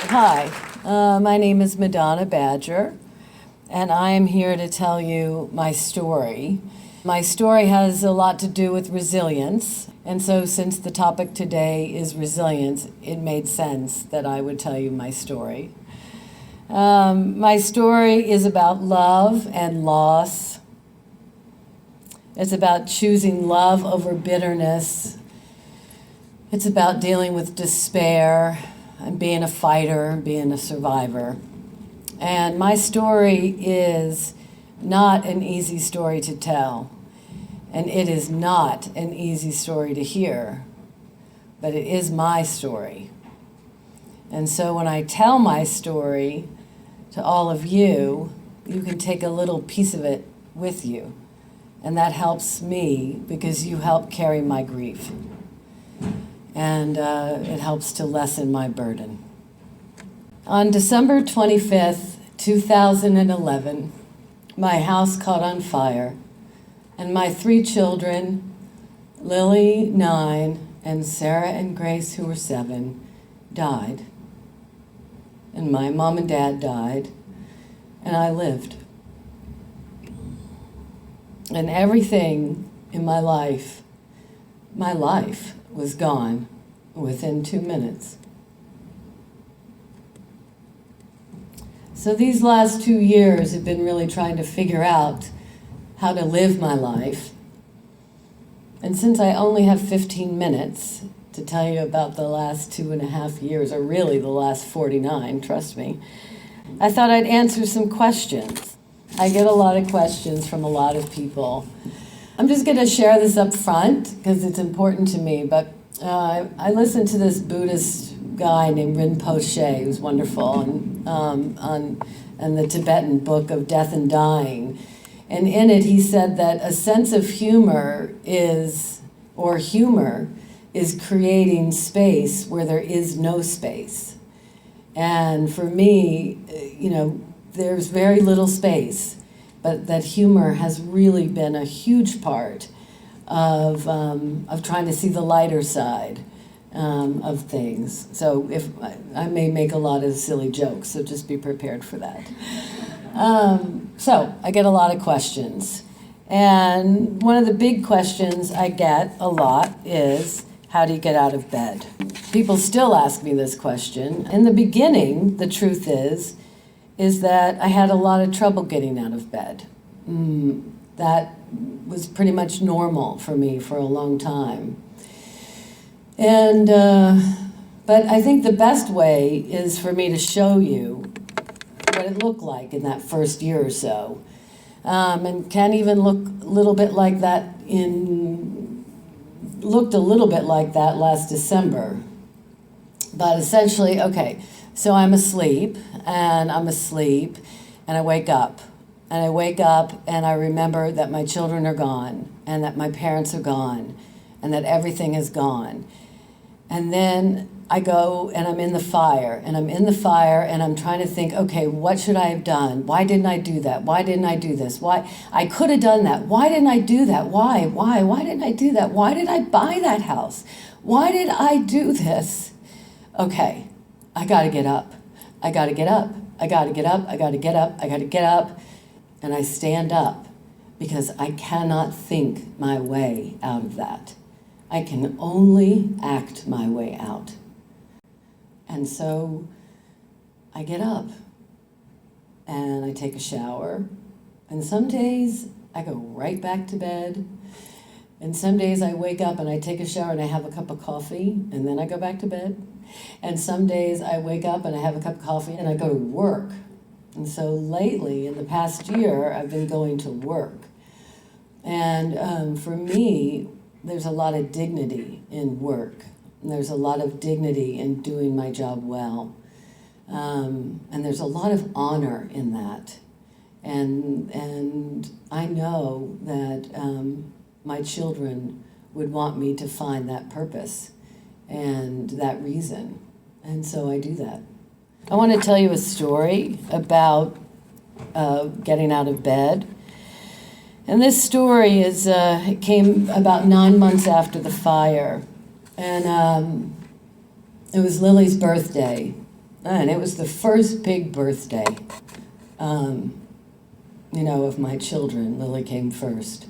Hi, my name is Madonna Badger, and I am here to tell you my story. My story has a lot to do with resilience, and so since the topic today is resilience, it made sense that I would tell you my story. My story is about love and loss. It's about choosing love over bitterness. It's about dealing with despair and being a fighter, being a survivor. And my story is not an easy story to tell. And it is not an easy story to hear. But it is my story. And so when I tell my story to all of you, you can take a little piece of it with you. And that helps me because you help carry my grief. And it helps to lessen my burden. On December 25th, 2011, my house caught on fire, and my 3 children, Lily, 9, and Sarah and Grace, who were 7, died. And my mom and dad died, and I lived. And everything in my life was gone within 2 minutes. So these last 2 years have been really trying to figure out how to live my life. And since I only have 15 minutes to tell you about the last 2.5 years, or really the last 49, trust me, I thought I'd answer some questions. I get a lot of questions from a lot of people. I'm just going to share this up front because it's important to me, but I listened to this Buddhist guy named Rinpoche, who's wonderful, on the Tibetan book of Death and Dying. And in it, he said that a sense of humor is creating space where there is no space. And for me, there's very little space, but that humor has really been a huge part of trying to see the lighter side of things. So if I may make a lot of silly jokes, so just be prepared for that. So I get a lot of questions. And one of the big questions I get a lot is, how do you get out of bed? People still ask me this question. In the beginning, the truth is that I had a lot of trouble getting out of bed. That was pretty much normal for me for a long time. And, but I think the best way is for me to show you what it looked like in that first year or so. And can even look a little bit like that looked a little bit like that last December. But essentially, okay, so I'm asleep, and I wake up. And I wake up, and I remember that my children are gone, and that my parents are gone, and that everything is gone. And then I go, and I'm in the fire, and I'm trying to think, okay, what should I have done? Why didn't I do that? Why didn't I do this? Why? I could have done that. Why didn't I do that? Why didn't I do that? Why did I buy that house? Why did I do this? Okay, I gotta get up. I gotta get up. I gotta get up. I gotta get up. I gotta get up. And I stand up because I cannot think my way out of that. I can only act my way out. And so I get up and I take a shower. And some days I go right back to bed. And some days I wake up and I take a shower and I have a cup of coffee and then I go back to bed. And some days I wake up and I have a cup of coffee and I go to work. And so lately, in the past year, I've been going to work. And for me, there's a lot of dignity in work. And there's a lot of dignity in doing my job well. And there's a lot of honor in that. And I know that my children would want me to find that purpose and that reason. And so I do that. I want to tell you a story about getting out of bed. And this story it came about 9 months after the fire. And it was Lily's birthday. And it was the first big birthday, of my children. Lily came first.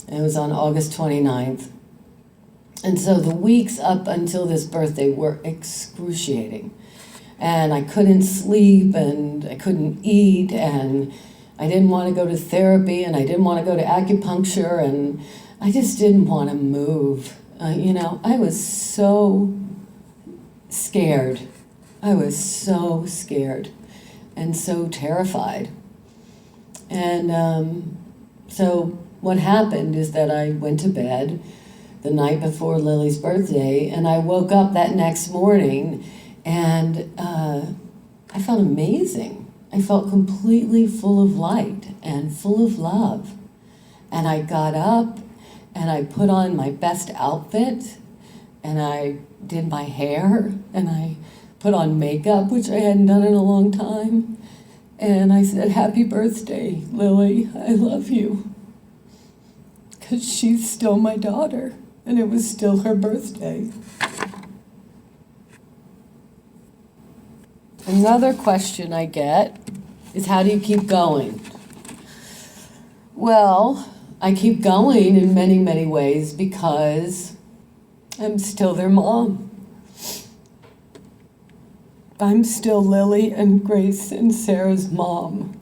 It was on August 29th. And so the weeks up until this birthday were excruciating. And I couldn't sleep, and I couldn't eat, and I didn't want to go to therapy, and I didn't want to go to acupuncture, and I just didn't want to move. I was so scared. I was so scared and so terrified. And so what happened is that I went to bed the night before Lily's birthday, and I woke up that next morning, and I felt amazing. I felt completely full of light and full of love. And I got up, and I put on my best outfit, and I did my hair, and I put on makeup, which I hadn't done in a long time. And I said, "Happy birthday, Lily. I love you." Because she's still my daughter, and it was still her birthday. Another question I get is, how do you keep going? Well, I keep going in many, many ways because I'm still their mom. I'm still Lily and Grace and Sarah's mom.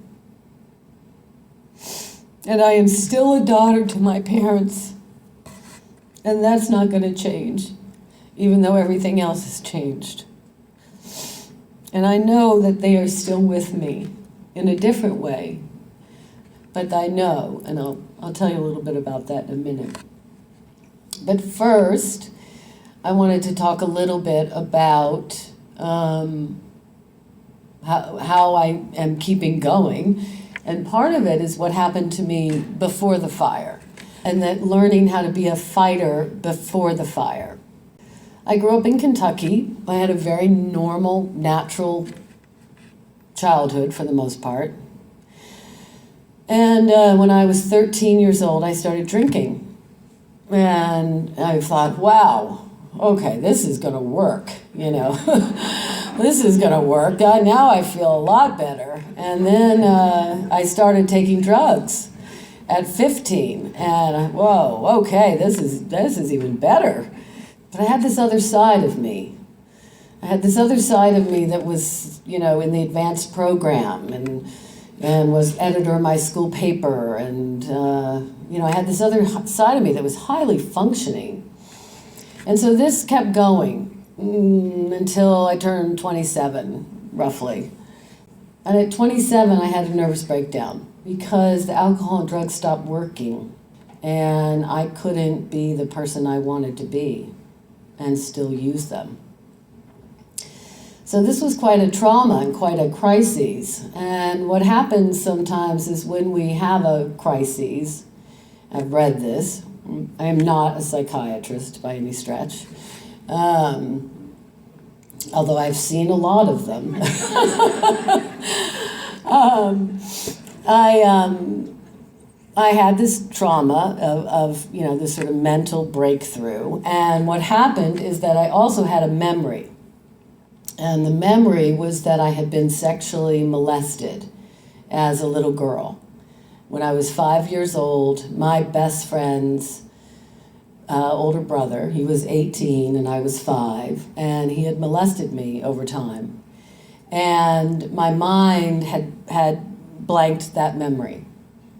And I am still a daughter to my parents. And that's not going to change, even though everything else has changed. And I know that they are still with me in a different way. But I know, and I'll tell you a little bit about that in a minute. But first, I wanted to talk a little bit about how I am keeping going. And part of it is what happened to me before the fire, and that learning how to be a fighter before the fire. I grew up in Kentucky. I had a very normal, natural childhood for the most part. And when I was 13 years old, I started drinking. And I thought, wow, okay, this is going to work, This is going to work. Now I feel a lot better. And then I started taking drugs at 15. And whoa, okay, this is even better. But I had this other side of me. I had this other side of me that was, in the advanced program and was editor of my school paper. And, I had this other side of me that was highly functioning. And so this kept going until I turned 27, roughly. And at 27, I had a nervous breakdown because the alcohol and drugs stopped working. And I couldn't be the person I wanted to be and still use them. So this was quite a trauma and quite a crisis. And what happens sometimes is when we have a crisis, I've read this, I am not a psychiatrist by any stretch, although I've seen a lot of them. I had this trauma of this sort of mental breakthrough. And what happened is that I also had a memory. And the memory was that I had been sexually molested as a little girl. When I was 5 years old, my best friend's older brother, he was 18 and I was 5, and he had molested me over time. And my mind had blanked that memory.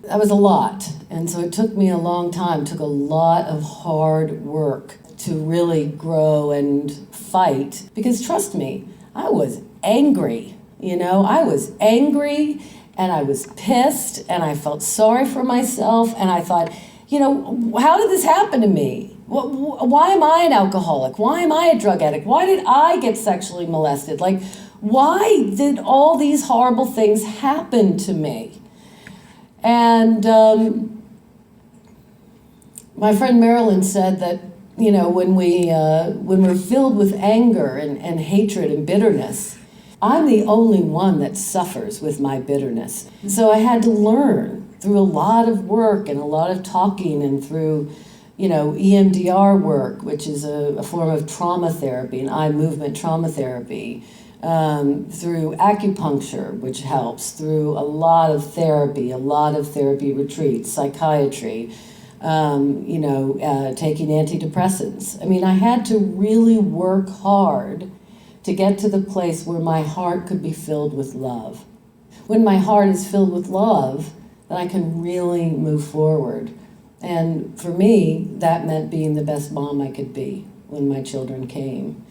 That was a lot. And so it took me a long time, took a lot of hard work to really grow and fight. Because trust me, I was angry. I was angry and I was pissed and I felt sorry for myself. And I thought, how did this happen to me? Why am I an alcoholic? Why am I a drug addict? Why did I get sexually molested? Why did all these horrible things happen to me? And my friend Marilyn said that, when we're filled with anger and hatred and bitterness, I'm the only one that suffers with my bitterness. So I had to learn through a lot of work and a lot of talking and through, EMDR work, which is a form of trauma therapy, an eye movement trauma therapy, through acupuncture, which helps, through a lot of therapy retreats, psychiatry, taking antidepressants. I mean, I had to really work hard to get to the place where my heart could be filled with love. When my heart is filled with love, then I can really move forward. And for me, that meant being the best mom I could be when my children came.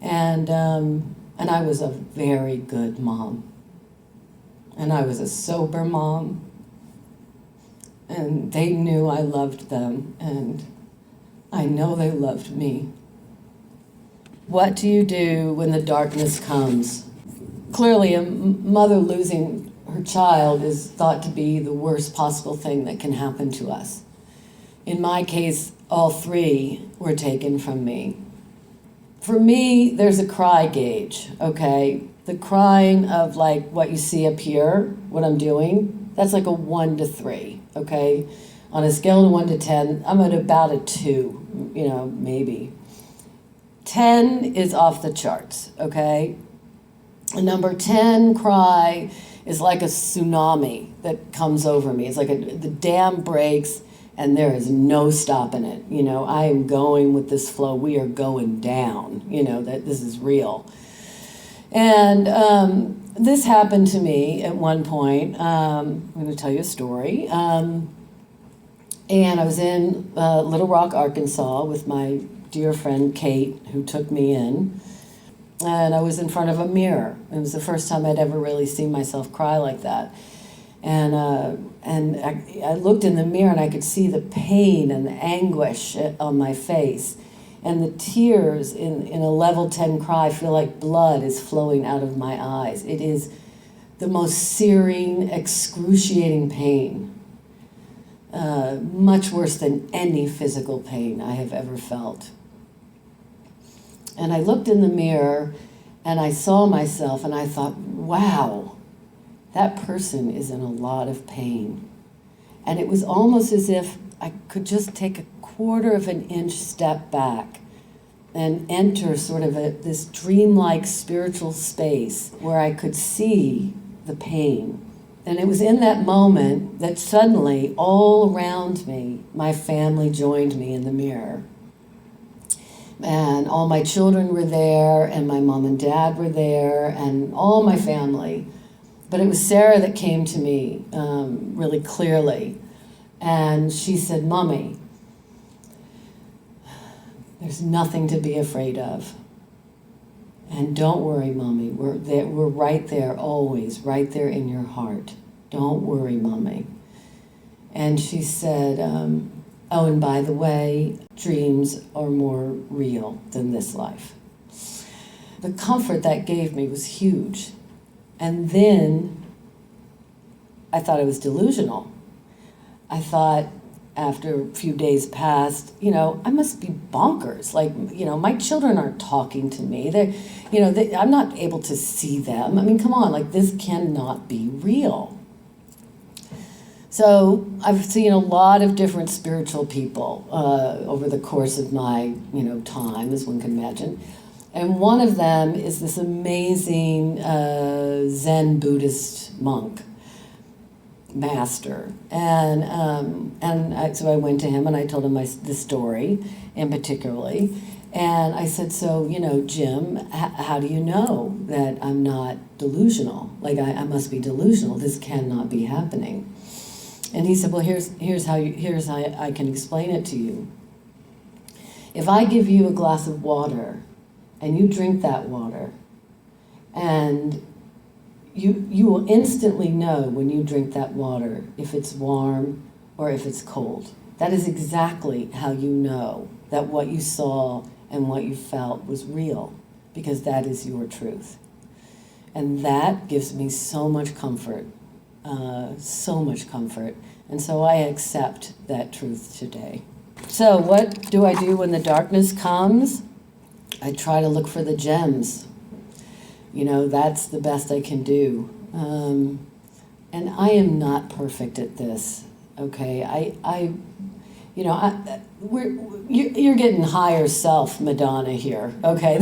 And I was a very good mom. And I was a sober mom. And they knew I loved them, and I know they loved me. What do you do when the darkness comes? Clearly, a mother losing her child is thought to be the worst possible thing that can happen to us. In my case, all three were taken from me. For me, there's a cry gauge, okay? The crying of like what you see up here, what I'm doing, that's like a 1 to 3, okay? On a scale of 1 to 10, I'm at about a 2, maybe. 10 is off the charts, okay? A number 10 cry is like a tsunami that comes over me. It's like the dam breaks and there is no stopping it. I am going with this flow. We are going down, that this is real. And this happened to me at one point. I'm going to tell you a story. And I was in Little Rock, Arkansas with my dear friend Kate, who took me in. And I was in front of a mirror. It was the first time I'd ever really seen myself cry like that. And I looked in the mirror and I could see the pain and the anguish on my face. And the tears in a level 10 cry feel like blood is flowing out of my eyes. It is the most searing, excruciating pain. Much worse than any physical pain I have ever felt. And I looked in the mirror and I saw myself and I thought, wow, that person is in a lot of pain. And it was almost as if I could just take a 1/4 of an inch step back and enter sort of this dreamlike spiritual space where I could see the pain. And it was in that moment that suddenly all around me, my family joined me in the mirror. And all my children were there, and my mom and dad were there, and all my family. But it was Sarah that came to me really clearly. And she said, "Mommy, there's nothing to be afraid of. And don't worry, Mommy, we're right there always, right there in your heart. Don't worry, Mommy." And she said, "Oh, and by the way, dreams are more real than this life." The comfort that gave me was huge. And then I thought I was delusional. I thought after a few days passed, I must be bonkers. Like, my children aren't talking to me. I'm not able to see them. I mean, come on, like this cannot be real. So I've seen a lot of different spiritual people over the course of my, time, as one can imagine. And one of them is this amazing Zen Buddhist monk, master. So I went to him and I told him this story in particularly. And I said, "So, Jim, how do you know that I'm not delusional? Like I must be delusional. This cannot be happening." And he said, "Well, here's how I can explain it to you. If I give you a glass of water and you drink that water, and you will instantly know when you drink that water if it's warm or if it's cold. That is exactly how you know that what you saw and what you felt was real, because that is your truth." And that gives me so much comfort. So much comfort. And so I accept that truth today. So what do I do when the darkness comes? I try to look for the gems. That's the best I can do. And I am not perfect at this, okay? you know, you're getting higher self Madonna here, okay?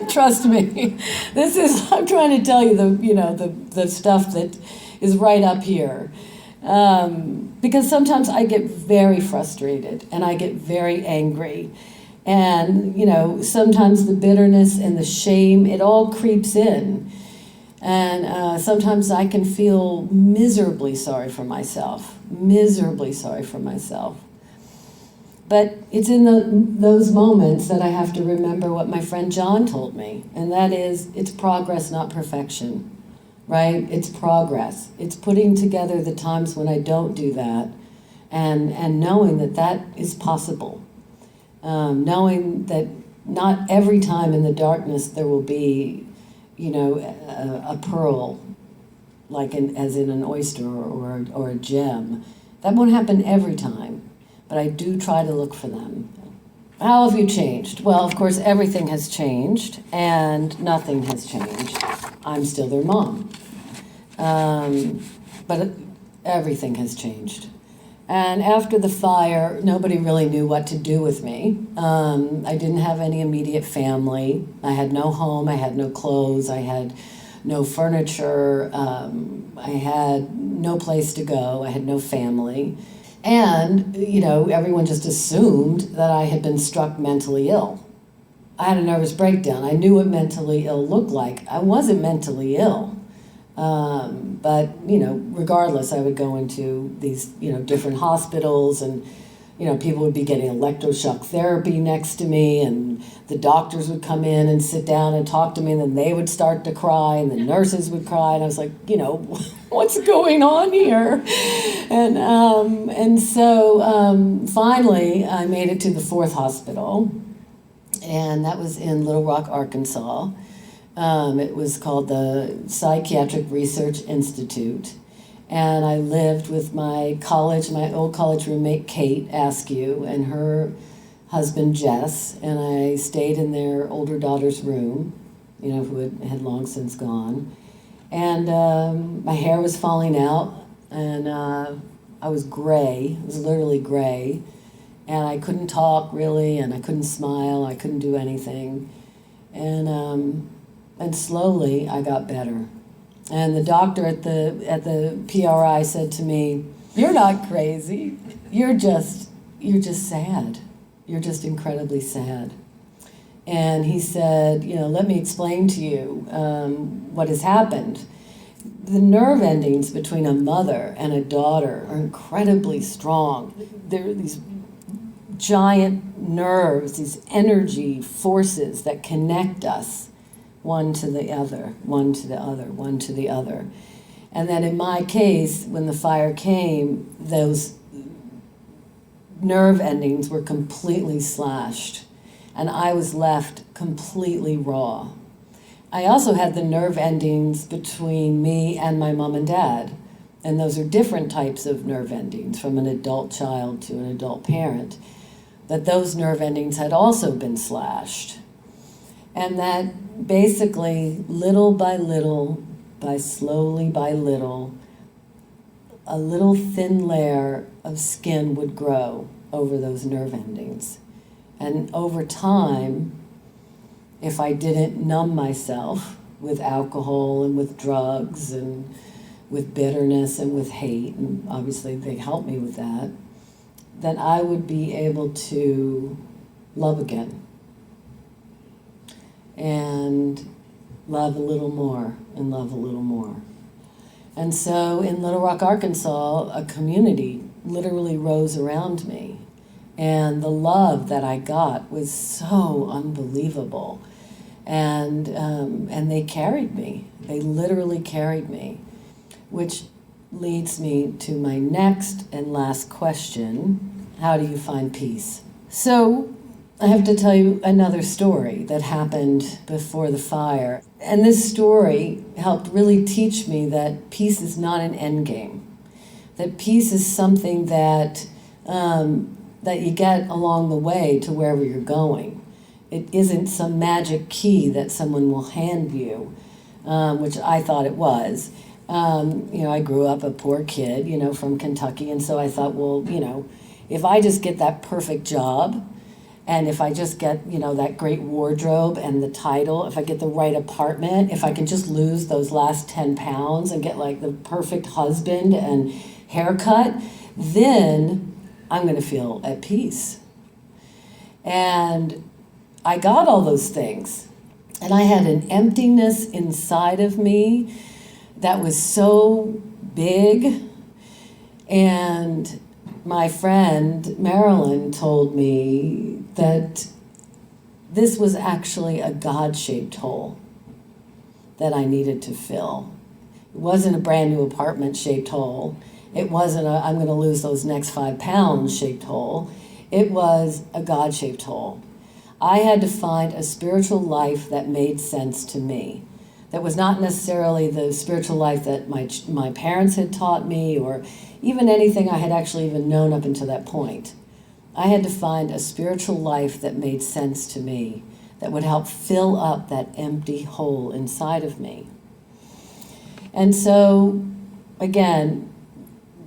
Trust me. I'm trying to tell you the stuff that is right up here. Because sometimes I get very frustrated and I get very angry. And, sometimes the bitterness and the shame, it all creeps in. And sometimes I can feel miserably sorry for myself. But it's in those moments that I have to remember what my friend John told me, and that is, it's progress, not perfection, right? It's progress. It's putting together the times when I don't do that, and knowing that is possible. Knowing that not every time in the darkness there will be, a pearl, as in an oyster or a gem. That won't happen every time. But I do try to look for them. How have you changed? Well, of course, everything has changed, and nothing has changed. I'm still their mom. But everything has changed. And after the fire, nobody really knew what to do with me. I didn't have any immediate family. I had no home. I had no clothes. I had no furniture. I had no place to go. I had no family. And, everyone just assumed that I had been struck mentally ill. I had a nervous breakdown. I knew what mentally ill looked like. I wasn't mentally ill. But, regardless, I would go into these, different hospitals, and, people would be getting electroshock therapy next to me, and the doctors would come in and sit down and talk to me, and then they would start to cry, and the nurses would cry, and I was like, what's going on here? And so finally I made it to the 4th hospital, and that was in Little Rock, Arkansas. It was called the Psychiatric Research Institute, and I lived with my old college roommate Kate Askew and her husband Jess, and I stayed in their older daughter's room, who had long since gone. And my hair was falling out, and I was gray. I was literally gray, and I couldn't talk really, and I couldn't smile. I couldn't do anything, and slowly I got better. And the doctor at the PRI said to me, "You're not crazy. You're just sad. You're just incredibly sad." And he said, "Let me explain to you what has happened. The nerve endings between a mother and a daughter are incredibly strong. There are these giant nerves, these energy forces that connect us one to the other, one to the other, one to the other. And then in my case, when the fire came, those nerve endings were completely slashed, and I was left completely raw. I also had the nerve endings between me and my mom and dad, and those are different types of nerve endings, from an adult child to an adult parent, that those nerve endings had also been slashed. And that basically, little by little, slowly by little, a little thin layer of skin would grow over those nerve endings. And over time, if I didn't numb myself with alcohol and with drugs and with bitterness and with hate, and obviously they helped me with that, then I would be able to love again. And love a little more, and love a little more. And so in Little Rock, Arkansas, a community literally rose around me. And the love that I got was so unbelievable. And they carried me. They literally carried me. Which leads me to my next and last question. How do you find peace? So I have to tell you another story that happened before the fire. And this story helped really teach me that peace is not an end game. That peace is something that you get along the way to wherever you're going. It isn't some magic key that someone will hand you, which I thought it was. I grew up a poor kid, from Kentucky, and so I thought, well, If I just get that perfect job, and if I just get, that great wardrobe and the title, if I get the right apartment, if I can just lose those last 10 pounds and get like the perfect husband and haircut, then I'm going to feel at peace. And I got all those things. And I had an emptiness inside of me that was so big. And my friend Marilyn told me that this was actually a God-shaped hole that I needed to fill. It wasn't a brand new apartment-shaped hole. It wasn't a I'm going to lose those next 5 pounds shaped hole. It was a God-shaped hole. I had to find a spiritual life that made sense to me. That was not necessarily the spiritual life that my parents had taught me, or even anything I had actually even known up until that point. I had to find a spiritual life that made sense to me, that would help fill up that empty hole inside of me. And so, again,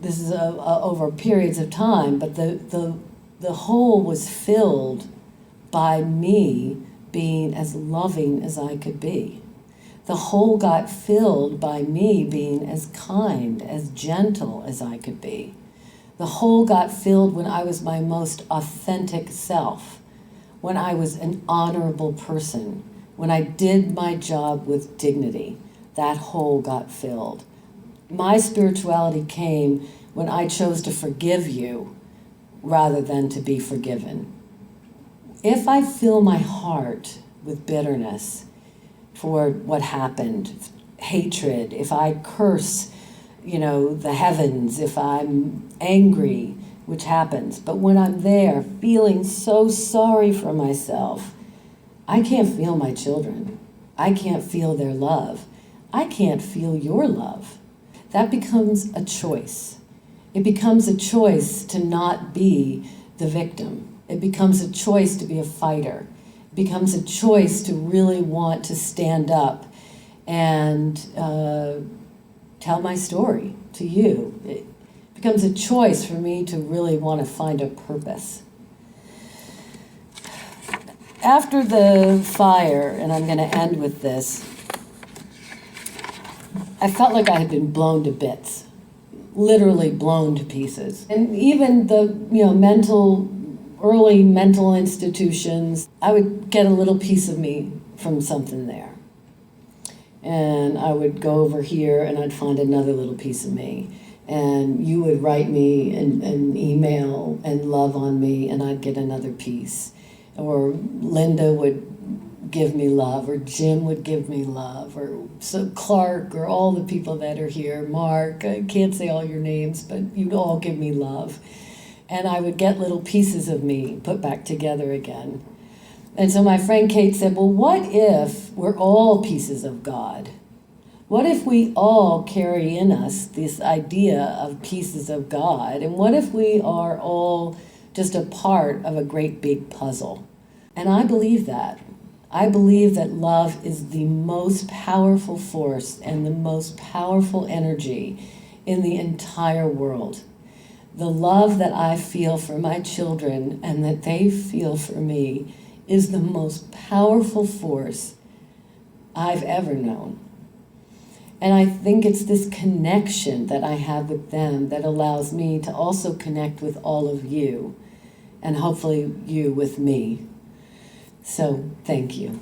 this is over periods of time, but the hole was filled by me being as loving as I could be. The hole got filled by me being as kind, as gentle as I could be. The hole got filled when I was my most authentic self, when I was an honorable person, when I did my job with dignity. That hole got filled. My spirituality came when I chose to forgive you rather than to be forgiven. If I fill my heart with bitterness for what happened, hatred, if I curse, the heavens, if I'm angry, which happens, but when I'm there feeling so sorry for myself, I can't feel my children. I can't feel their love. I can't feel your love. That becomes a choice. It becomes a choice to not be the victim. It becomes a choice to be a fighter. It becomes a choice to really want to stand up and tell my story to you. It becomes a choice for me to really want to find a purpose. After the fire, and I'm going to end with this, I felt like I had been blown to bits, literally blown to pieces. And even the early mental institutions, I would get a little piece of me from something there. And I would go over here and I'd find another little piece of me. And you would write me an email and love on me, and I'd get another piece. Or Linda would give me love, or Jim would give me love, or so Clark, or all the people that are here, Mark, I can't say all your names, but you'd all give me love. And I would get little pieces of me put back together again. And so my friend Kate said, well, what if we're all pieces of God? What if we all carry in us this idea of pieces of God? And what if we are all just a part of a great big puzzle? And I believe that. I believe that love is the most powerful force and the most powerful energy in the entire world. The love that I feel for my children and that they feel for me is the most powerful force I've ever known. And I think it's this connection that I have with them that allows me to also connect with all of you, and hopefully you with me. So, thank you.